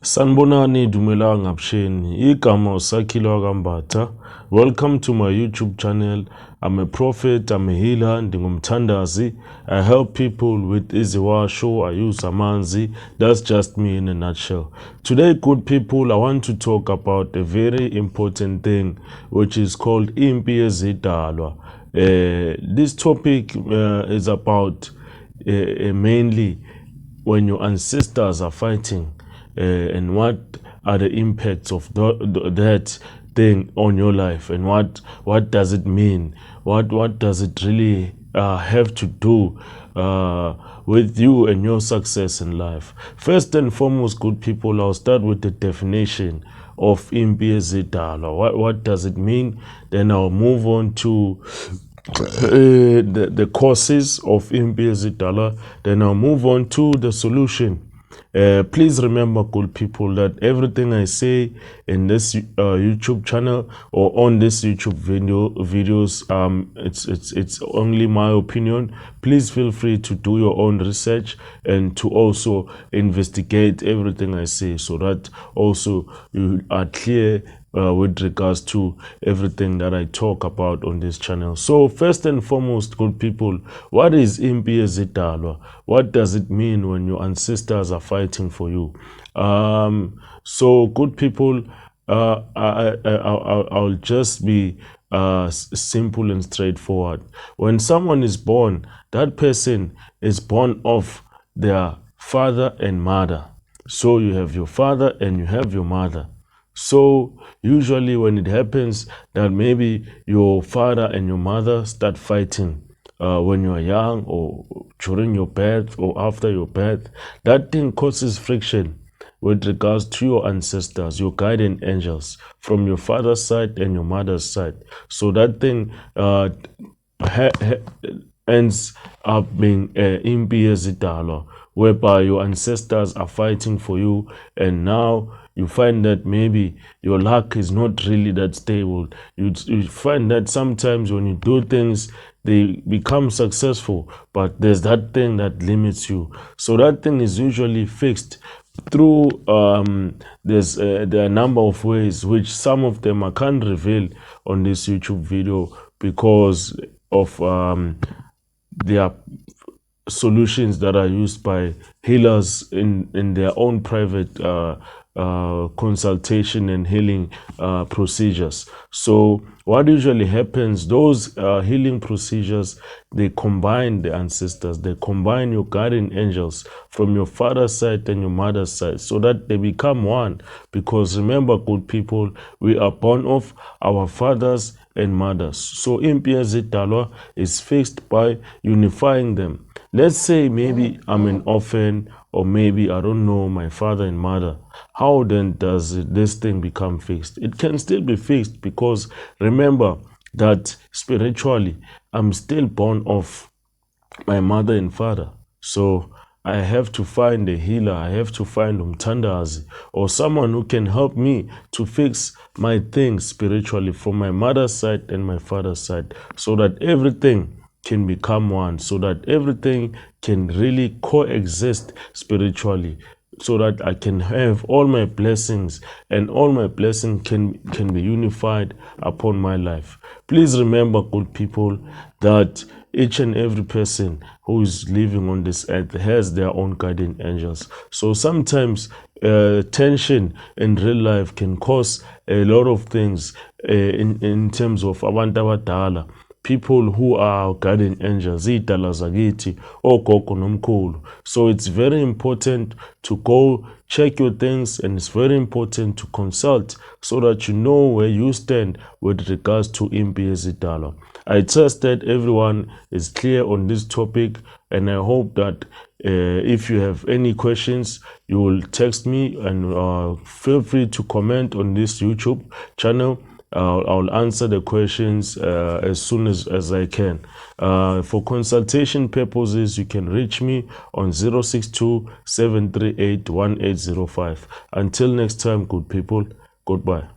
Sanibonani dumelanga bsheni igama usakhile wakambatha. Welcome to my YouTube channel. I'm a prophet, I'm a healer, ndingumthandazi. I help people with iziwasho, I use amanzi. That's just me in a nutshell. Today, good people, I want to talk about a very important thing which is called Impi yezidalwa. This topic is about mainly when your ancestors are fighting. And what are the impacts of that thing on your life, and what does it mean? What does it really have to do with you and your success in life? First and foremost, good people, I'll start with the definition of Impi yezidalwa. What does it mean? Then I'll move on to the causes of Impi yezidalwa. Then I'll move on to the solution. Please remember, good people, that everything I say in this YouTube channel or on this YouTube videos, it's only my opinion. Please feel free to do your own research and to also investigate everything I say, so that also you are clear with regards to everything that I talk about on this channel. So first and foremost, good people, what is Impi yezidalwa? What does it mean when your ancestors are fighting for you? So good people, I'll just be simple and straightforward. When someone is born, that person is born of their father and mother. So you have your father and you have your mother. So usually when it happens that maybe your father and your mother start fighting when you are young or during your birth or after your birth, that thing causes friction with regards to your ancestors, your guardian angels from your father's side and your mother's side. So that thing ends up being Impi yezidalwa, whereby your ancestors are fighting for you, and now you find that maybe your luck is not really that stable. You find that sometimes when you do things, they become successful, but there's that thing that limits you. So that thing is usually fixed through there are a number of ways, which some of them I can't reveal on this YouTube video because of their solutions that are used by healers in their own private consultation and healing procedures. So what usually happens, those healing procedures, they combine the ancestors, they combine your guardian angels from your father's side and your mother's side, so that they become one. Because remember, good people, we are born of our fathers and mothers. So Impi yezidalwa is fixed by unifying them. Let's say maybe I'm an orphan, or maybe I don't know my father and mother. How then does this thing become fixed? It can still be fixed, because remember that spiritually I'm still born of my mother and father. So I have to find a healer, I have to find umthandazi, or someone who can help me to fix my things spiritually from my mother's side and my father's side, so that everything can become one, so that everything can really coexist spiritually, so that I can have all my blessings, and all my blessings can be unified upon my life. Please remember, good people, that each and every person who is living on this earth has their own guardian angels. So sometimes tension in real life can cause a lot of things in terms of abantu abadala, people who are guardian angels, izidalwa zakithi, ogogo nomkhulu. So it's very important to go check your things, and it's very important to consult, so that you know where you stand with regards to Impi yezidalwa. I trust that everyone is clear on this topic, and I hope that if you have any questions, you will text me, and feel free to comment on this YouTube channel. I'll answer the questions as soon as I can. For consultation purposes, you can reach me on 062 738 1805. Until next time, good people, goodbye.